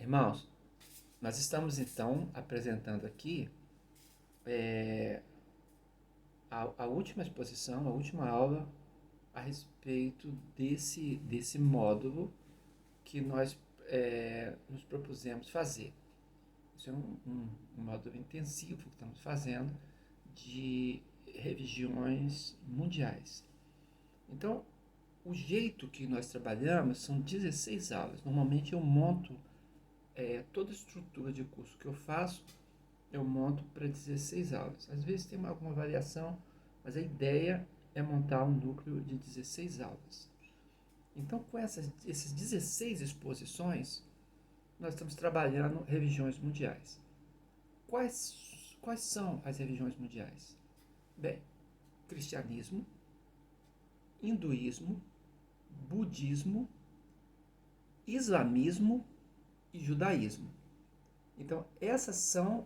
Irmãos, nós estamos então apresentando aqui a última exposição, a última aula a respeito desse módulo que nós nos propusemos fazer. Isso é um módulo intensivo que estamos fazendo de religiões mundiais. Então, o jeito que nós trabalhamos são 16 aulas. Normalmente eu monto toda a estrutura de curso que eu faço, eu monto para 16 aulas. Às vezes tem alguma variação, mas a ideia é montar um núcleo de 16 aulas. Então, com esses 16 exposições, nós estamos trabalhando religiões mundiais. Quais são as religiões mundiais? Bem, cristianismo, hinduísmo, budismo, islamismo e judaísmo. Então, essas são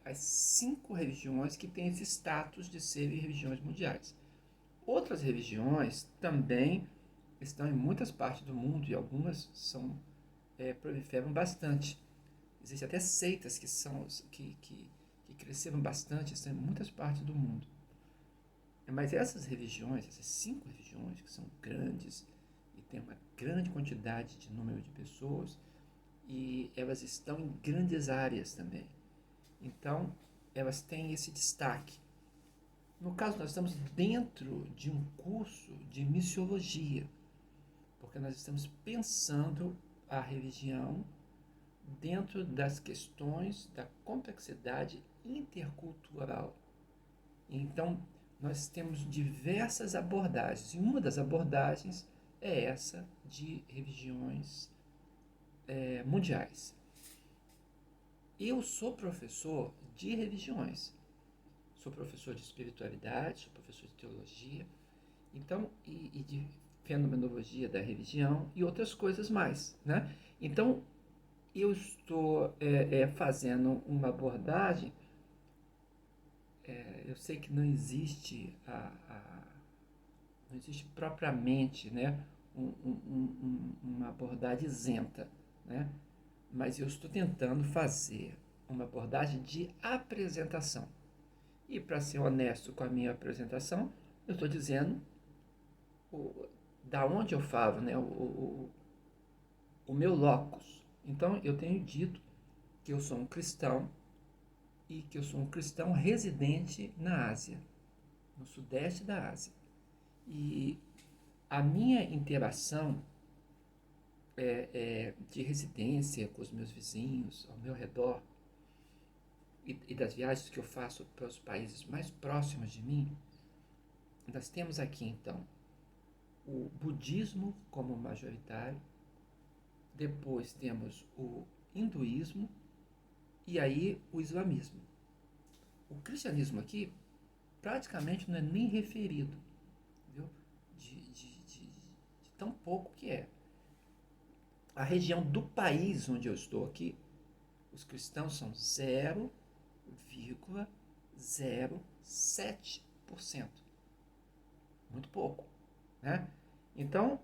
as 5 religiões que têm esse status de serem religiões mundiais. Outras religiões também estão em muitas partes do mundo e algumas proliferam bastante. Existem até seitas que cresceram bastante, estão em muitas partes do mundo. Mas essas religiões, essas 5 religiões, que são grandes e têm uma grande quantidade de número de pessoas, e elas estão em grandes áreas também. Então, elas têm esse destaque. No caso, nós estamos dentro de um curso de missiologia, porque nós estamos pensando a religião dentro das questões da complexidade intercultural. Então, nós temos diversas abordagens, e uma das abordagens é essa de religiões mundiais. Eu sou professor de religiões, sou professor de espiritualidade, sou professor de teologia, então, e de fenomenologia da religião e outras coisas mais, né? Então, eu estou fazendo uma abordagem. Eu sei que não existe não existe propriamente, né, uma abordagem isenta, né? Mas eu estou tentando fazer uma abordagem de apresentação. E para ser honesto com a minha apresentação, eu estou dizendo da onde eu falo, né, o meu locus. Então eu tenho dito que eu sou um cristão e que eu sou um cristão residente na Ásia, no sudeste da Ásia. E a minha interação de residência com os meus vizinhos ao meu redor e das viagens que eu faço para os países mais próximos de mim, nós temos aqui então o budismo como majoritário, depois temos o hinduísmo e aí o islamismo. O cristianismo aqui praticamente não é nem referido, viu? De tão pouco que é. A região do país onde eu estou aqui, os cristãos são 0,07%. Muito pouco, né? Então,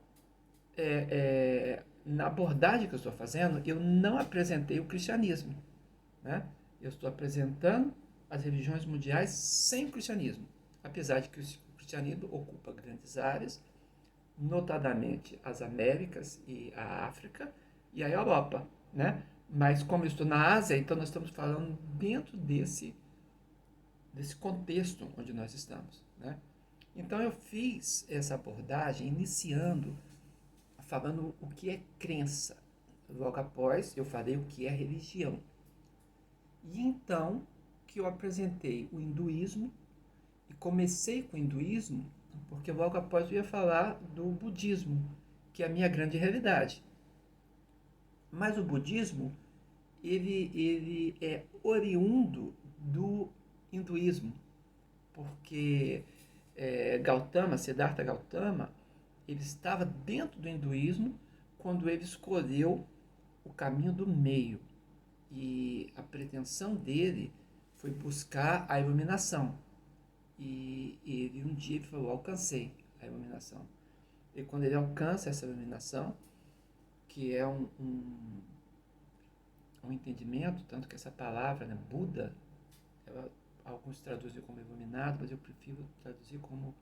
na abordagem que eu estou fazendo, eu não apresentei o cristianismo, né? Eu estou apresentando as religiões mundiais sem o cristianismo, apesar de que o cristianismo ocupa grandes áreas, notadamente as Américas e a África e a Europa, né? Mas como eu estou na Ásia, então nós estamos falando dentro desse contexto onde nós estamos, né? Então eu fiz essa abordagem iniciando falando o que é crença. Logo após eu falei o que é religião. E então que eu apresentei o hinduísmo e comecei com o hinduísmo porque logo após eu ia falar do budismo, que é a minha grande realidade. Mas o budismo, ele é oriundo do hinduísmo, porque Gautama, Siddhartha Gautama, ele estava dentro do hinduísmo quando ele escolheu o caminho do meio. E a pretensão dele foi buscar a iluminação. E ele um dia ele falou, alcancei a iluminação. E quando ele alcança essa iluminação, que é um entendimento, tanto que essa palavra, né, Buda, alguns traduzem como iluminado, mas eu prefiro traduzir como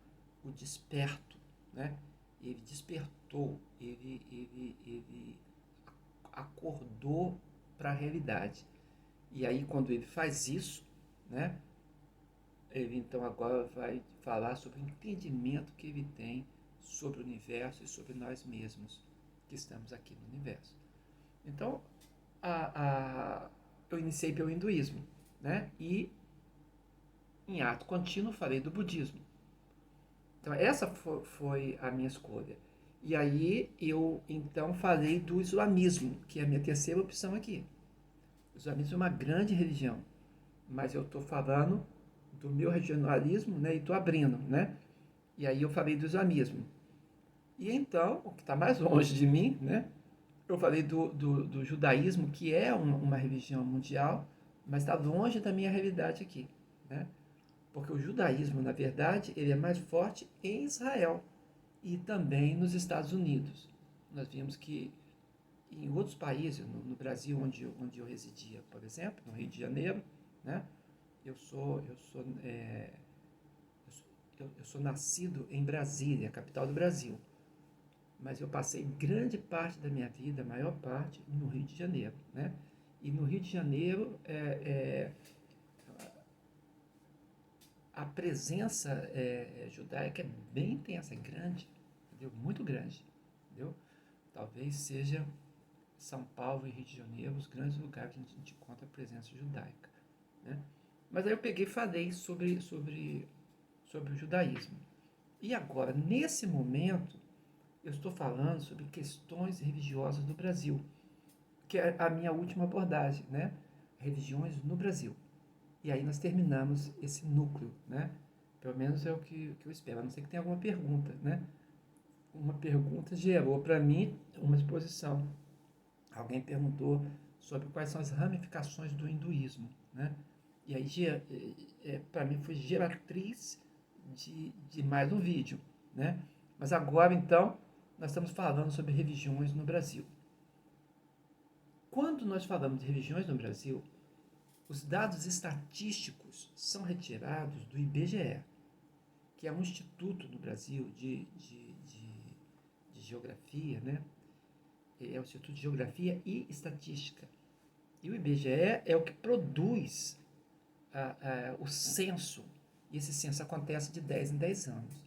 o desperto, né? Ele despertou, ele acordou para a realidade. E aí, quando ele faz isso, né, ele então agora vai falar sobre o entendimento que ele tem sobre o universo e sobre nós mesmos que estamos aqui no universo. Então, eu iniciei pelo hinduísmo, né? E em ato contínuo falei do budismo. Então essa foi a minha escolha. E aí eu então falei do islamismo, que é a minha terceira opção aqui. O islamismo é uma grande religião, mas eu estou falando do meu regionalismo, né? E estou abrindo, né? E aí eu falei do islamismo. E então, o que está mais longe de mim, né? Eu falei do judaísmo, que é uma religião mundial, mas está longe da minha realidade aqui, né? Porque o judaísmo, na verdade, ele é mais forte em Israel e também nos Estados Unidos. Nós vimos que em outros países, no Brasil, onde eu residia, por exemplo, no Rio de Janeiro, né? Eu sou nascido em Brasília, capital do Brasil, mas eu passei grande parte da minha vida, a maior parte, no Rio de Janeiro, né? E no Rio de Janeiro, a presença judaica é bem intensa, é grande, entendeu? Muito grande, entendeu? Talvez seja São Paulo e Rio de Janeiro os grandes lugares que a gente encontra a presença judaica, né? Mas aí eu peguei e falei sobre o judaísmo. E agora, nesse momento, eu estou falando sobre questões religiosas do Brasil, que é a minha última abordagem, né? Religiões no Brasil. E aí nós terminamos esse núcleo, né? Pelo menos é o que eu espero. A não ser que tenha alguma pergunta, né? Uma pergunta gerou para mim uma exposição. Alguém perguntou sobre quais são as ramificações do hinduísmo, né? E aí, para mim, foi geratriz de mais um vídeo, né? Mas agora, então, nós estamos falando sobre religiões no Brasil. Quando nós falamos de religiões no Brasil, os dados estatísticos são retirados do IBGE, que é um instituto no Brasil de geografia, né? É o Instituto de Geografia e Estatística. E o IBGE é o que produz o censo, e esse censo acontece de 10 em 10 anos.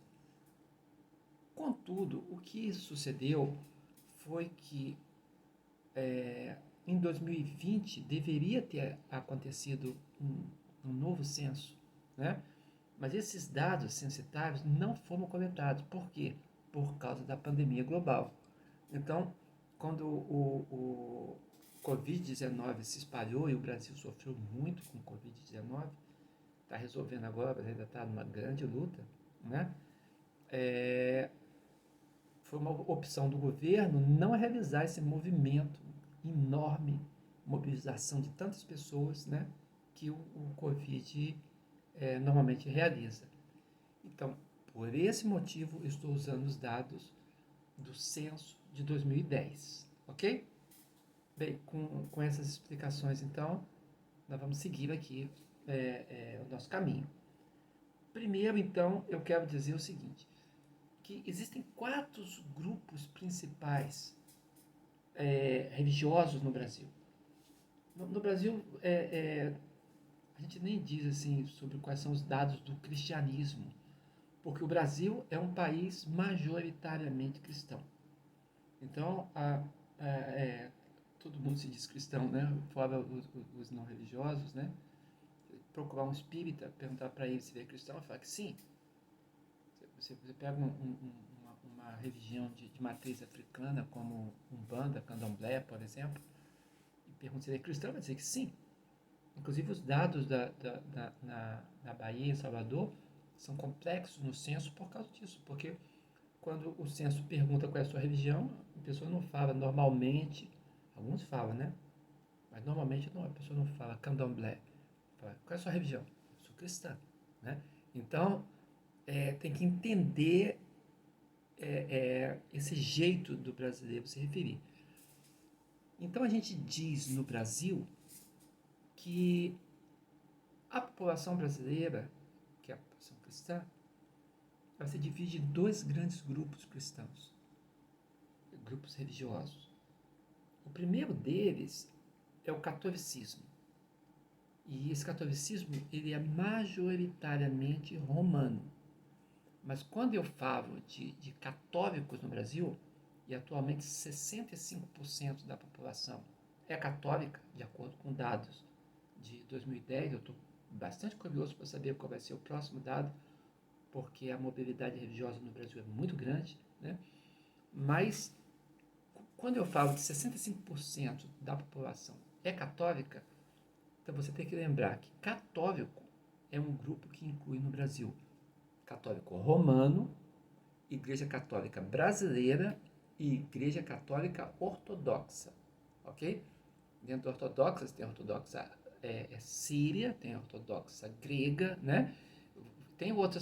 Contudo, o que sucedeu foi que em 2020 deveria ter acontecido um novo censo, né? Mas esses dados censitários não foram coletados. Por quê? Por causa da pandemia global. Então, quando o Covid-19 se espalhou e o Brasil sofreu muito com o Covid-19, está resolvendo agora, mas ainda está numa grande luta, né? Foi uma opção do governo não realizar esse movimento enorme, mobilização de tantas pessoas, né? Que o Covid normalmente realiza. Então, por esse motivo, eu estou usando os dados do censo de 2010, ok? Bem, com essas explicações, então, nós vamos seguir aqui o nosso caminho. Primeiro, então, eu quero dizer o seguinte, que existem 4 grupos principais religiosos no Brasil. No Brasil, a gente nem diz assim sobre quais são os dados do cristianismo, porque o Brasil é um país majoritariamente cristão. Então, todo mundo se diz cristão, né? Fora os não religiosos, né? Procurar um espírita, perguntar para ele se ele é cristão, ele fala que sim. Você pega uma religião de matriz africana, como Umbanda, Candomblé, por exemplo, e pergunta se ele é cristão, vai dizer que sim. Inclusive, os dados na Bahia e Salvador são complexos no censo por causa disso, porque quando o censo pergunta qual é a sua religião, a pessoa não fala normalmente, alguns falam, né? Mas normalmente não, a pessoa não fala candomblé. Fala, qual é a sua religião? Eu sou cristã, né? Então, tem que entender esse jeito do brasileiro se referir. Então a gente diz no Brasil que a população brasileira, que é a população cristã, ela se divide em dois grandes grupos cristãos, grupos religiosos. O primeiro deles é o catolicismo. E esse catolicismo ele é majoritariamente romano. Mas quando eu falo de católicos no Brasil, e atualmente 65% da população é católica, de acordo com dados de 2010, eu estou bastante curioso para saber qual vai ser o próximo dado, porque a mobilidade religiosa no Brasil é muito grande, né? Mas quando eu falo de 65% da população é católica, então você tem que lembrar que católico é um grupo que inclui no Brasil católico romano, Igreja Católica Brasileira e Igreja Católica Ortodoxa, ok? Dentro da ortodoxa, tem a ortodoxa síria, tem a ortodoxa grega, né? Tem outras